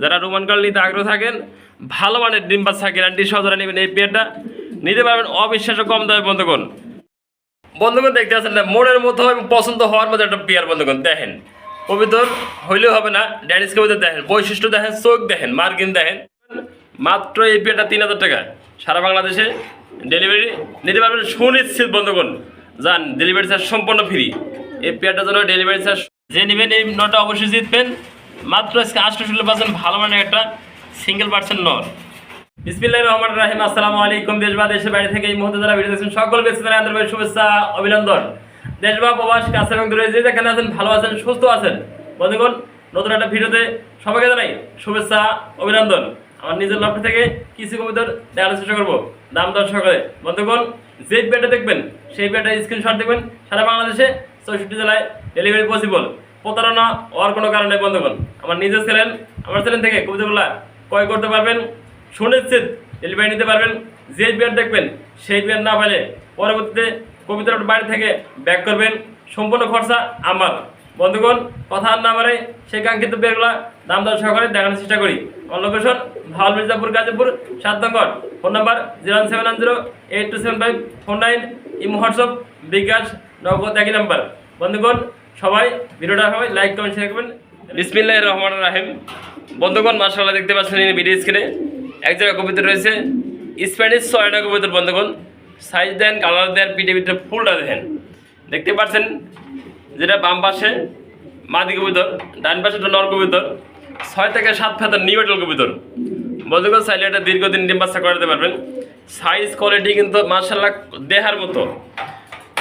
যারা রোমান কাল নিতে আগ্রহ থাকেন, ভালো মানের ডিম বাচ্চা গ্যারান্টি সহ যারা নেবেন এই পেয়ারটা নিতে পারবেন অবিশ্বাস্য কম দামে বন্ধুগণ। বন্ধুগণ দেখতে পাচ্ছেন না, মনের মতো এবং পছন্দ হওয়ার মতো একটা পেয়ার বন্ধুগণ। দেখেন পবিত্র হইলেও হবে না, ড্যানিশ কবিতা দেখেন, বৈশিষ্ট্য দেখেন, চোখ দেখেন, মার্কিন দেখেন। মাত্র এই পেয়ারটা 3000 টাকা, সারা বাংলাদেশে ডেলিভারি নিতে পারবেন সুনিশ্চিত বন্ধুগণ। যান, ডেলিভারি চার্জ সম্পূর্ণ ফ্রি। এই পেয়ারটার জন্য ডেলিভারি চার্জ যে নেবেন এই নটা অবশ্যই জিতবেন। মাত্র আজকে 88% ভালো মানের একটা সিঙ্গেল পার্সেন্ট নর। বিসমিল্লাহির রহমানির রহিম। আসসালামু আলাইকুম। দেশ বা দেশের বাইরে থেকে এই মুহূর্তে যারা ভিডিও দেখছেন সকল ব্যক্তিদের আন্তরিক শুভেচ্ছা অভিনন্দন। দেশ বা প্রবাস কাছে এবং দূরে যে যেখানে আছেন ভালো আছেন সুস্থ আছেন বন্ধুগণ, নতুন একটা ভিডিওতে সবাইকে জানাই শুভেচ্ছা অভিনন্দন। আমার নিজের লক্ষ্য থেকে কিছু কবিতার দেখার চেষ্টা করবো দাম দর সহকারে। বন্ধুগণ যে পেয়ারটা দেখবেন সেই পেয়ারটা স্ক্রিনশট দেখবেন। সারা বাংলাদেশে 64 জেলায় ডেলিভারি পসিবল। প্রতারণা হওয়ার কোনো কারণ নেই বন্ধুগণ। আমার নিজের চ্যানেল, আমার চ্যানেল থেকে কবিতাগুলো ক্রয় করতে পারবেন, সুনিশ্চিত ডেলিভারি নিতে পারবেন। যে পেয়ার দেখবেন সেই পেয়ার না পেলে পরবর্তীতে কবিতার বাড়ি থেকে ব্যাক করবেন, সম্পূর্ণ খরচা আমার। বন্ধুগণ কথা না বাড়াই সেই কাঙ্ক্ষিত পেয়ারগুলো দাম দর সহকারে দেখানোর চেষ্টা করি। আমার location Bhawal Mirzapur, Gazipur 7 number. Phone number 07108275449। Imo WhatsApp bKash Nagad একই নাম্বার। বন্ধুগণ সবাই ভিডিওটা সবাই লাইক কমেন্ট শেয়ার করবেন। বিসমিল্লাহির রহমানির রহিম। বন্ধুগণ মাশাআল্লাহ দেখতে পাচ্ছেন এই ভিডিও স্ক্রিনে এক জায়গায় কবিতা রয়েছে স্প্যানিশ 6টা কবিতার। বন্ধুগণ সাইজ দেন, কালার দেন, পিঠে পিঠে ফুলটা দেখেন। দেখতে পাচ্ছেন যেটা বাম পাশে মাদি কবিতর, ডান পাশে নর কবিতর, 6 থেকে 7 ফেতার নিউটেল কবিতর। বন্ধুগণ চাইলে এটা দীর্ঘদিন ডিম বাচ্চা করাতে পারবেন। সাইজ কোয়ালিটি কিন্তু মাশাআল্লাহ দেখার মতো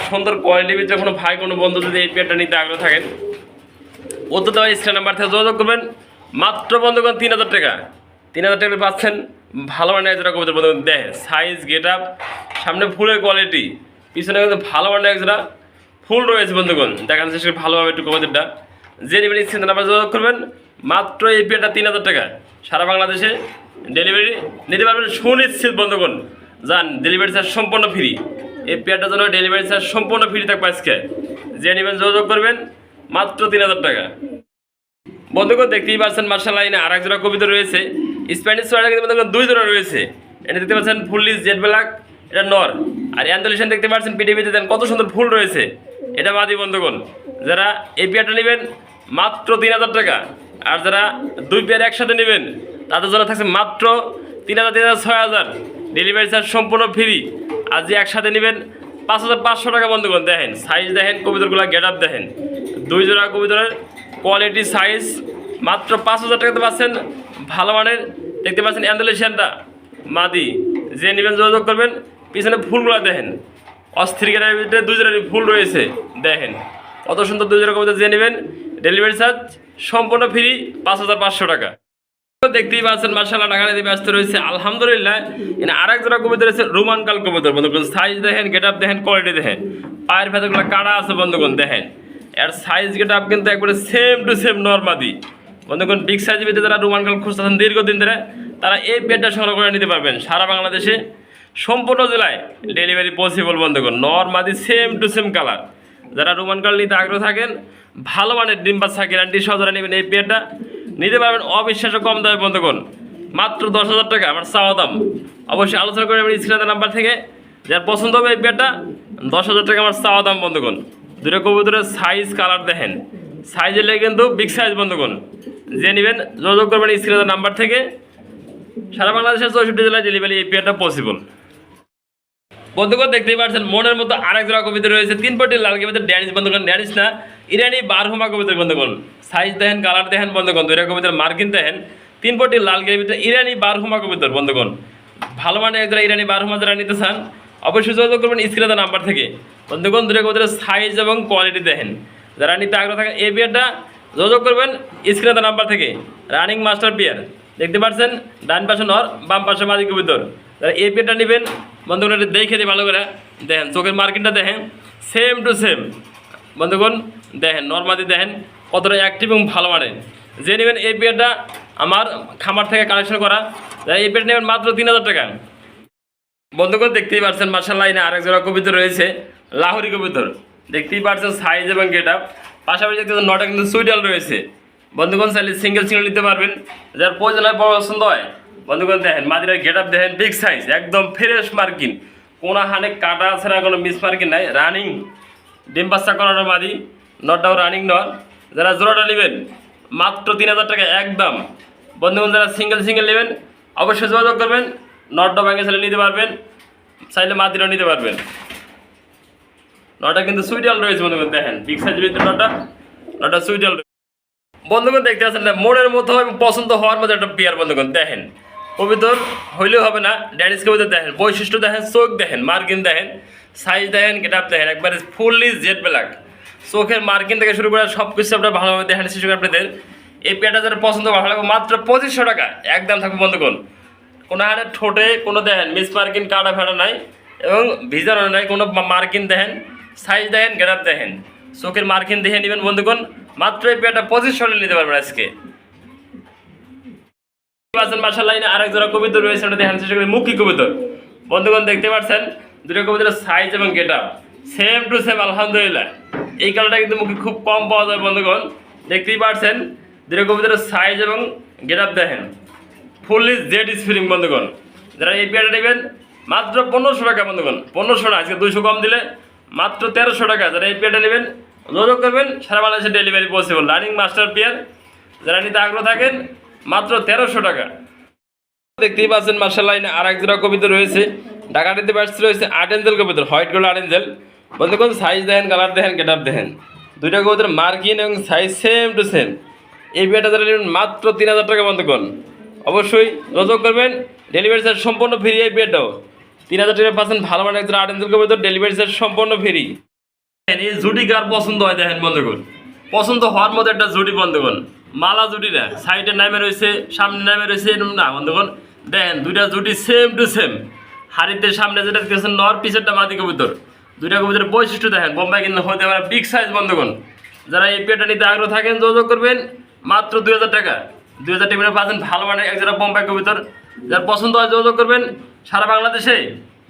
সুন্দর কোয়ালিটির ভিতরে। কোনো ভাই কোনো বন্ধু যদি এই পেয়ারটা নিতে আগ্রহ থাকেন অত দেওয়া স্ক্রিন নাম্বার থেকে যোগাযোগ করবেন। মাত্র বন্ধুগণ 3000 টাকা, 3000 টাকা পাচ্ছেন ভালো মানের একজোড়া কবিতর। বন্ধুগণ দেখেন সাইজ, গেট আপ, সামনে ফুলের কোয়ালিটি, পিছনে কিন্তু ভালো মানের একজোড়া ফুল রয়েছে। বন্ধুগণ দেখানোর চেষ্টা ভালোভাবে একটু কবিতরটা যে নেবেন স্ক্রিন নাম্বার যোগাযোগ করবেন। মাত্র এই পেয়ারটা 3000 টাকা, সারা বাংলাদেশে ডেলিভারি নিতে পারবেন সুনিশ্চিত বন্ধুগণ। যান, ডেলিভারি চার্জ সম্পূর্ণ ফ্রি। এই পেয়ারটার জন্য ডেলিভারি চার্জ সম্পূর্ণ ফ্রি থাকবে আজকে। যে নেবেন যোগাযোগ করবেন, মাত্র 3000 টাকা। বন্ধুগণ দেখতেই পাচ্ছেন মার্শাল্লাহ এনে আর এক জোড়া কবিতা রয়েছে স্প্যানিশ 6টা, কিন্তু বন্ধুগণ 2 জোড়া রয়েছে। এটা দেখতে পাচ্ছেন ফুললি জেড ব্ল্যাক, এটা নর। আর অ্যান্ডোলেশন দেখতে পাচ্ছেন পিটিভিতে দেন কত সুন্দর ফুল রয়েছে, এটা মাদি। বন্ধুগণ যারা এই পেয়ারটা নেবেন মাত্র 3000 টাকা। আর যারা 2 পেয়ার একসাথে নেবেন তাদের জন্য থাকছে মাত্র 3000, 3000, 6000 ডেলিভারি চার্জ সম্পূর্ণ ফ্রি। আর যে একসাথে নেবেন 5500 টাকা। বন্ধুগণ দেখেন সাইজ দেখেন, কবিতরগুলো গেট আপ দেখেন, 2 জোড়া কবিতরের কোয়ালিটি সাইজ মাত্র 5000 টাকাতে পাচ্ছেন ভালো মানের। দেখতে পাচ্ছেন অ্যান্ডোলেশনটা মাদি। যে নেবেন যোগাযোগ করবেন। পিছনে ফুলগুলো দেখেন অস্থির গেটার ভিতরে 2 জোড়া ফুল রয়েছে দেখেন কত সুন্দর। 2 জোড়া কবিতা যে নেবেন ডেলিভারি চার্জ সম্পূর্ণ ফ্রি, 5500 টাকা। দেখতেই পাচ্ছেন মার্শাল্লাহ টাকা ব্যস্ত রয়েছে আলহামদুলিল্লাহ। এখানে আর এক জোড়া কবিতা রয়েছে রোমান কাল কবিতর। বন্ধুগণ সাইজ দেখেন, গেট আপ দেখেন, কোয়ালিটি দেখেন, পায়ের ভেতরগুলো কাটা আছে। বন্ধুগণ দেখেন এর সাইজ গেট আপ কিন্তু একবারে সেম টু সেম নরমাদি। বন্ধুগণ বিগ সাইজের ভিতরে যারা রোমান কাল খুঁজতেছেন দীর্ঘদিন ধরে তারা এই পেয়ারটা সংগ্রহ করে নিতে পারবেন। সারা বাংলাদেশে সম্পূর্ণ জেলায় ডেলিভারি পসিবল। বন্ধুগণ নরমাদি সেম টু সেম কালার। যারা রোমান কাল নিতে আগ্রহ থাকেন, ভালো মানের ডিম বাচ্চা গ্যারান্টি সহ যারা নেবেন এই পেয়ারটা নিতে পারবেন অবিশ্বাস্য কম দামে। বন্ধুগণ মাত্র 10000 টাকা আমার চাওয়া দাম। অবশ্যই আলোচনা করে নেবেন স্ক্রিনের নাম্বার থেকে। যার পছন্দ হবে এই পেয়ারটা 10000 টাকা আমার চাওয়া দাম। বন্ধুগণ 2টা কবুতরের সাইজ কালার দেখেন, সাইজের লেগে কিন্তু বিগ সাইজ। বন্ধুগণ যে নেবেন যোগাযোগ করবেন স্ক্রিনের নাম্বার থেকে। সারা বাংলাদেশের 64 জেলায় ডেলিভারি এই পেয়ারটা পসিবল। বন্ধুগণ দেখতেই পাচ্ছেন মনের মতো আরেক জোড়া কবিতা রয়েছে 3 পটির লাল কবিতা ড্যানিশ। বন্ধুগণ ড্যানিশ না, ইরানি বারহুমা কবিতার। বন্ধুগণ সাইজ দেখেন, কালার দেখেন। বন্ধুগণ 2টা কবিতার মার্কিন দেখেন, 3 পটির লাল কবিতা ইরানি বারহুমা কবিতার। বন্ধুগণ ভালো মানে এক জোড়া ইরানি বারহুমা যারা নিতে চান অবশ্যই যোগাযোগ করবেন স্ক্রিনের নাম্বার থেকে। বন্ধুগণ 2টা কবিতার সাইজ এবং কোয়ালিটি দেখেন। যারা নিতে আগ্রহ থাকেন এই পেয়ারটা যোগাযোগ করবেন স্ক্রিনের নাম্বার থেকে। রানিং মাস্টার পেয়ার দেখতে পাচ্ছেন, ডান পাশে নর, বাম পাশে মাদি কবিতর। যারা এই পেয়ারটা নেবেন বন্ধুগণ এটা দেখে দিয়ে ভালো করে দেখেন, চোখের মার্কিনটা দেখেন সেম টু সেম। বন্ধুগণ দেখেন নর্মাদি দেখেন কতটা অ্যাক্টিভ এবং ভালো মানের। যে নেবেন এই পেয়ারটা আমার খামার থেকে কালেকশন করা। যারা এই পেয়ার নেবেন মাত্র 3000 টাকা। বন্ধুগণ দেখতেই পাচ্ছেন মার্শাল্লাহ এনে আরেক জোড়া কবিতর রয়েছে লাহোরি কবিতর। দেখতেই পাচ্ছেন সাইজ এবং গেট আপ। পাশাপাশি দেখতে নটা কিন্তু সুইডাল রয়েছে। বন্ধুগণ চাইলে সিঙ্গেল সিঙ্গেল নিতে পারবেন, যার প্রয়োজন হয় পছন্দ হয়। বন্ধুগণ দেখেন মাদিরার গেট আপ দেখেন, বিগ সাইজ, একদম ফ্রেশ মার্কিন, কোনো হানে কাটা ছাড়া কোনো মিস মার্কিন নাই, রানিং ডিম বাচ্চা করানো মাদি, নটটাও রানিং নট। যারা জোড়াটা নেবেন মাত্র 3000 টাকা একদম। বন্ধুগণ যারা সিঙ্গেল সিঙ্গেল নেবেন অবশ্যই যোগাযোগ করবেন, নটটা ব্যাঙ্গে চাইলে নিতে পারবেন, চাইলে মাদিরাও নিতে পারবেন। নটা কিন্তু সুইডাল রয়েছে বন্ধুগণ দেখেন, বিগ সাইজের ভিতরে নটা সুইডাল। বন্ধুগণ দেখতে পাচ্ছেন না, মনের মতো এবং পছন্দ হওয়ার মতো একটা পেয়ার। বন্ধুগণ দেখেন কবিতর হইলেও হবে না, ড্যানিশ কবিতর দেখেন, বৈশিষ্ট্য দেখেন, চোখ দেখেন, মার্কিন দেখেন, সাইজ দেখেন, গেট আপ দেখেন, একবারে ফুললি জেড ব্ল্যাক। চোখের মার্কিন থেকে শুরু করে সব কিছু আপনারা ভালোভাবে দেখেন শিশুকে আপনাদের। এই পেয়ারটা যারা পছন্দ ভালো লাগবে মাত্র 2500 টাকা একদম থাকবে বন্ধুগণ। কোনো হারে ঠোঁটে কোনো দেখেন মিস মার্কিন কাটা ফাটা নাই এবং ভিজানো নাই, কোনো মার্কিন দেখেন, সাইজ দেখেন, গেট আপ দেখেন, চোখের মার্কিন দেখে নেবেন বন্ধুগণ। মাত্র এই পেয়ারটা 2500 নিতে পারবেন আজকে। মাশাআল্লাহ আরেক জোড়া কবিতর রয়েছে, ওটা দেখেন চেষ্টা করি, মুখী কবিতর। বন্ধুগণ দেখতে পাচ্ছেন দুটো কবিতরের সাইজ এবং get up same to same আলহামদুলিল্লাহ। এই কালারটা কিন্তু মুখে খুব কম পাওয়া যায় বন্ধুগণ, দেখতেই পাচ্ছেন দুটো কবিতরের সাইজ এবং গেট আপ দেখেন, ফুললি জেড স্প্রিং। বন্ধুগণ যারা এই পেয়ারটা নেবেন মাত্র 1500 টাকা বন্ধুগণ, 1500 না, আজকে 200 কম দিলে মাত্র 1300 টাকা। যারা এই পেয়ারটা নেবেন যোগাযোগ করবেন, সারা বাংলাদেশে delivery possible. Running master pair যারা নিতে আগ্রহ থাকেন মাত্র 1300 টাকা। দেখতেই পাচ্ছেন মাশাআল্লাহ আরেক জোড়া কবিতর রয়েছে, ঢাকাটিতে ব্যাটস রয়েছে আর্টেঞ্জেল কবিতর, হোয়াইট গোল্ড আর্টেঞ্জেল। বন্ধুগণ সাইজ দেখেন, কালার দেখেন, গেট আপ দেখেন, দুইটা কবিতর মার্কিন এবং সাইজ সেম টু সেম। এই পেয়ারটা যারা নেবেন মাত্র 3000 টাকা বন্ধুগণ, অবশ্যই যোগাযোগ করবেন, ডেলিভারি চার্জ সম্পূর্ণ ফ্রি। এই পেয়ারটাও 3000 টাকা পাচ্ছেন, ভালো মানে একজন আর্টেঞ্জেল কবিতর, ডেলিভারি চার্জ সম্পূর্ণ ফ্রি। এই জুটি কার পছন্দ হয় দেখেন বন্ধুগণ, পছন্দ হওয়ার মতো একটা জুটি বন্ধুগণ, মালা জুটি না, সাইডে নামে রয়েছে, সামনে নামে রয়েছে এরকম না বন্ধুগণ। দেখেন দুইটা জুটি সেম টু সেম, হাড়িতে সামনে যেটা দেখছেন নর, পিছেরটা মাদি কবুতর। দুইটা কবুতরের বৈশিষ্ট্য দেখেন, বোম্বাই কিন্তু হতে পারে বিগ সাইজ বন্ধুগণ। যারা এই পেয়ারটা নিতে আগ্রহ থাকেন যোগাযোগ করবেন, মাত্র 2000 টাকা। 2000 টাকা পাচ্ছেন ভালো মানের এক জোড়া বোম্বাই কবুতর। যার পছন্দ হয় যোগাযোগ করবেন, সারা বাংলাদেশে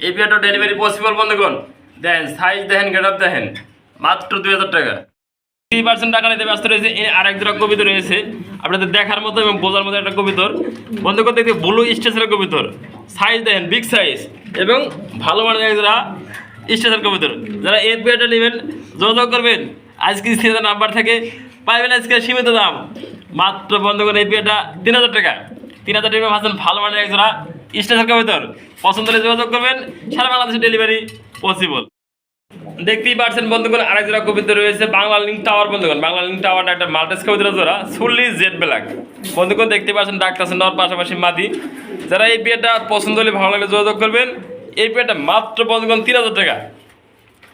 এই পেয়ারটা ডেলিভারি পসিবল বন্ধুগণ। দেখেন সাইজ দেখেন, গেট আপ দেখেন, মাত্র 2000 টাকা। 3% টাকা নিতে ব্যস্ত রয়েছে। আরেক জোড়া কবিতর রয়েছে আপনাদের দেখার মতো এবং বোঝার মতো একটা কবিতর। বন্ধুগণ দেখতে ব্লু স্টেজের কবিতর, সাইজ দেখেন বিগ সাইজ এবং ভালো মানের এক জোড়া স্টেজের কবিতর। যারা এই পেয়ারটা নেবেন যোগাযোগ করবেন, আজকে সিজন নাম্বার থেকে পাইবেন আজকে সীমিত দাম মাত্র বন্ধুগণ। এই পেয়ারটা 3000 টাকা, 3000 টাকা পাচ্ছেন ভালো মানের এক জোড়া স্টেজের কবিতর। পছন্দ হলে যোগাযোগ করবেন, সারা বাংলাদেশে ডেলিভারি পসিবল। দেখতেই পাচ্ছেন বন্ধুগণ আরেক জোড়া কবিতর রয়েছে, বাংলা লিঙ্ক টাওয়ার। বন্ধুগণ বাংলা লিঙ্ক টাওয়ারটা একটা মাল্টেস কবিতর জোড়া, ফুললি জেড ব্ল্যাক। বন্ধুগণ দেখতে পাচ্ছেন ডাকতেছেন নর, পাশাপাশি মাদি। যারা এই পেয়ারটা পছন্দ হলে ভালো লাগলে যোগাযোগ করবেন। এই পেয়ারটা মাত্র বন্ধুগণ 3000 টাকা,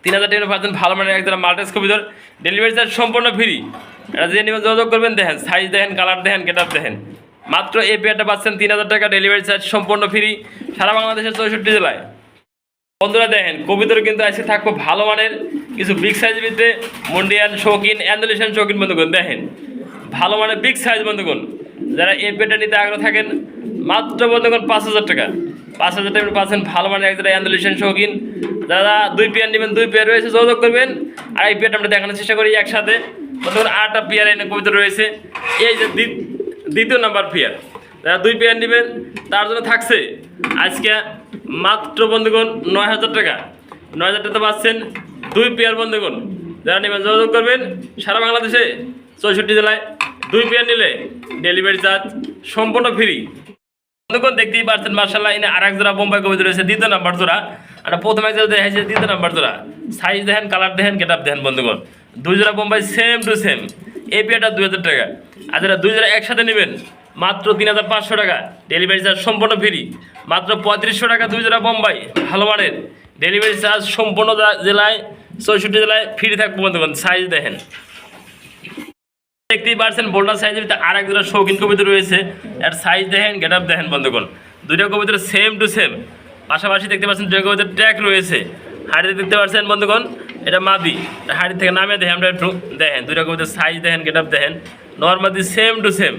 3000 টাকা পাচ্ছেন ভালো মানের এক জোড়া মাল্টেস কবিতর, ডেলিভারি চার্জ সম্পূর্ণ ফ্রি। এটা যে নেবেন যোগাযোগ করবেন, দেখেন সাইজ দেখেন, কালার দেখেন, গেট আপ দেখেন, মাত্র এই পেয়ারটা পাচ্ছেন 3000 টাকা, ডেলিভারি চার্জ সম্পূর্ণ ফ্রি, সারা বাংলাদেশের 64 জেলায়। বন্ধুরা দেখেন কবিতর কিন্তু আজকে থাকবো ভালো মানের কিছু বিগ সাইজের ভিতরে, মন্ডিয়ান শৌখিন, অ্যান্ডালুসিয়ান শৌখিন। বন্ধুগণ দেখেন ভালো মানের বিগ সাইজ বন্ধুগণ। যারা এই পেয়ারটা নিতে আগ্রহ থাকেন মাত্র বন্ধুগণ 5000 টাকা, 5000 টাকা পাচ্ছেন ভালো মানের একজোড়া অ্যান্ডালুসিয়ান শৌখিন। যারা 2 পেয়ার নেবেন, 2 পেয়ার রয়েছে, যোগাযোগ করবেন। আর এই পেয়ারটা আমরা দেখানোর চেষ্টা করি একসাথে। বন্ধুগণ 8টা পেয়ার এনে কবিতর রয়েছে, এই যে দ্বিতীয় নাম্বার পেয়ার। যারা 2 পেয়ার নেবেন তার জন্য থাকছে আজকে মাত্র বন্ধুগণ 9000 টাকা, 9000 টাকা পাচ্ছেন 2 পেয়ার বন্ধুগণ। যারা নেবেন যোগাযোগ করবেন, সারা বাংলাদেশে 64 জেলায় 2 পেয়ার নিলে ডেলিভারি চার্জ সম্পূর্ণ ফ্রি। বন্ধুগণ দেখতেই পাচ্ছেন মাশাআল্লাহ এনে আরেক জোড়া বোম্বাই কবিতর রয়েছে, দ্বিতীয় নাম্বার জোড়া। আর প্রথম এক জোড়া দেখাইছে, দ্বিতীয় নাম্বার জোড়া। সাইজ দেখেন, কালার দেখেন, গেট আপ দেখেন বন্ধুগণ। 2 জোড়া বোম্বাই সেম টু সেম। এই পেয়ারটা 2000 টাকা। আর যারা 2 জোড়া একসাথে নেবেন মাত্র 3500 টাকা, ডেলিভারি চার্জ সম্পূর্ণ ফ্রি। মাত্র 3500 টাকা 2 জোড়া বোম্বাই ভালো মানের, ডেলিভারি চার্জ সম্পূর্ণ জেলায় 64 জেলায় ফ্রি থাকবে বন্ধুগণ। সাইজ দেখেন, দেখতেই পাচ্ছেন বোল্ডার সাইজের ভিতরে আরেক জোড়া শৌখিন কবিতর রয়েছে। এর সাইজ দেখেন, গেট আপ দেখেন বন্ধুগণ। 2টা কবিতর সেম টু সেম, পাশাপাশি দেখতে পাচ্ছেন 2 কবিতর ট্যাগ রয়েছে। হাড়িতে দেখতে পাচ্ছেন বন্ধুগণ এটা মাদি, হাড়ি থেকে নামে দেখেন আমরা একটু দেখেন। 2টা কবিতর সাইজ দেখেন, গেট আপ দেখেন, নর্মাদি সেম টু সেম।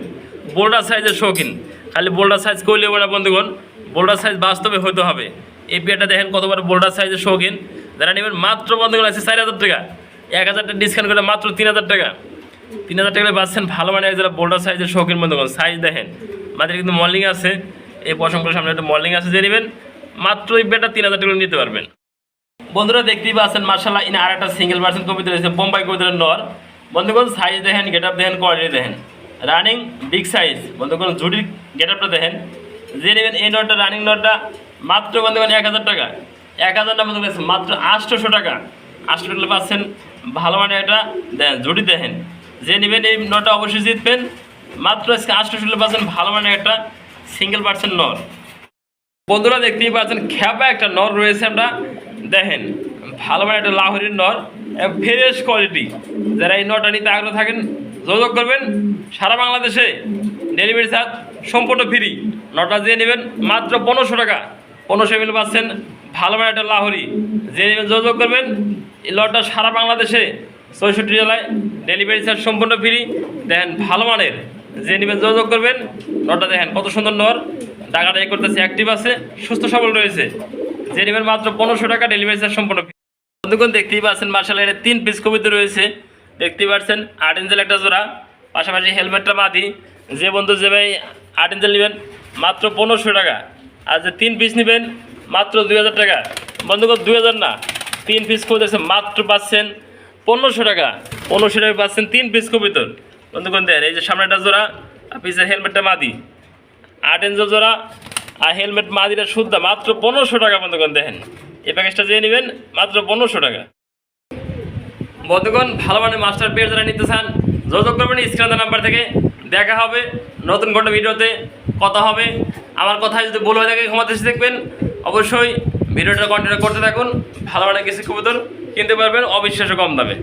বোল্ডার সাইজের শৌখিন, খালি বোল্ডার সাইজ করলেও না বন্ধুগণ, বোল্ডার সাইজ বাস্তবে হতে হবে। এই পেয়ারটা দেখেন কতবার বোল্ডার সাইজের শৌখিন। যারা নেবেন মাত্র বন্ধুগণ আছে 4000 টাকা, 1000 টাকা ডিসকাউন্ট করে মাত্র 3000 টাকা। 3000 টাকা পাচ্ছেন ভালো মানে যারা বোল্ডার সাইজের শৌখিন বন্ধুগণ। সাইজ দেখেন মাঝে কিন্তু মল্লিং আছে, এই পশমগুলোর সামনে একটা মল্লিং আছে, যে নেবেন মাত্র এই বেটা 3000 টাকা নিতে পারবেন। বন্ধুরা দেখতেই পাচ্ছেন মার্শাল্লাহ ইনি আর একটা সিঙ্গেল পার্সেন্ট কবিতা রয়েছে, বোম্বাই কবিতার নর বন্ধুগণ। সাইজ দেখেন, গেট আপ দেখেন, কোয়ালিটি দেখেন, রানিং বিগ সাইজ বন্ধুগণ। জুডির গেট আপটা দেখেন, যে নেবেন এই নটটা রানিং নটটা মাত্র বন্ধুগণ 1000 টাকা। 1000 না বন্ধুগণ মাত্র 800 টাকা। 800 টাকা পাচ্ছেন ভালো মানে এটা দেখেন, জুডি দেখেন, যে নেবেন এই নটটা অবশ্যই জিতবেন। মাত্র আজকে 800 টাকা পাচ্ছেন ভালো মানে একটা সিঙ্গেল পার্সেন্ট নর। বন্ধুরা দেখতেই পাচ্ছেন খ্যাপা একটা নর রয়েছে, আমরা দেখেন ভালো মানে একটা লাহোরির নর, ফ্রেশ কোয়ালিটি। যারা এই নরটা নিতে আগ্রহ থাকেন যোগাযোগ করবেন। সারা বাংলাদেশে ডেলিভারি চার্জ সম্পূর্ণ ফ্রি। নরটা দিয়ে নেবেন মাত্র 1500 টাকা। 1500 ml পাচ্ছেন ভালো মানে একটা লাহোরি, যে নেবেন যোগাযোগ করবেন। এই নরটা সারা বাংলাদেশে 64 জেলায় ডেলিভারি চার্জ সম্পূর্ণ ফ্রি। দেখেন ভালো মানের, যে নেবেন যোগাযোগ করবেন। নরটা দেখেন কত সুন্দর নর, টাকাটা এই করতেছে, অ্যাক্টিভ আছে, সুস্থ সবল রয়েছে, যে নেবেন মাত্র 1500 টাকা, ডেলিভারি চার্জ সম্পূর্ণ। বন্ধুগণ দেখতেই পাচ্ছেন মার্শাল্লাহ এটা 3 পিস কবিতা রয়েছে, দেখতেই পাচ্ছেন 8 ইঞ্চের একটা জোড়া, পাশাপাশি হেলমেটটা মাদি। যে বন্ধু যে ভাই 8 ইঞ্চের নেবেন মাত্র 1500 টাকা, আর যে 3 পিস নেবেন মাত্র 2000 টাকা। বন্ধুগণ 2000 না, 3 পিস কবিতা মাত্র পাচ্ছেন 1500 টাকা। 1500 টাকা পাচ্ছেন 3 পিস কবিতর বন্ধুগণ। দেন এই যে সামনে একটা জোড়া, আর পিসের হেলমেটটা মাদি, 8 ইঞ্চের জোড়া আর হেলমেট মাদিটা শুদ্ধ মাত্র 1500 টাকা বন্ধুগণ। দেখেন এই প্যাকেজটা যে নেবেন মাত্র 1500 টাকা। বন্ধুগণ ভালো মানে মাস্টার পেয়ার যারা নিতে চান যোগাযোগ করবেন স্ক্রিনে নাম্বার থেকে। দেখা হবে নতুন কোনো ভিডিওতে, কথা হবে। আমার কথায় যদি ভুল হয়ে থাকে ক্ষমা দৃষ্টি দেখবেন। অবশ্যই ভিডিওটা কন্টিনিউ করতে থাকুন, ভালো মানে কিছু কবুতর কিনতে পারবেন অবিশ্বাস্য কম দামে।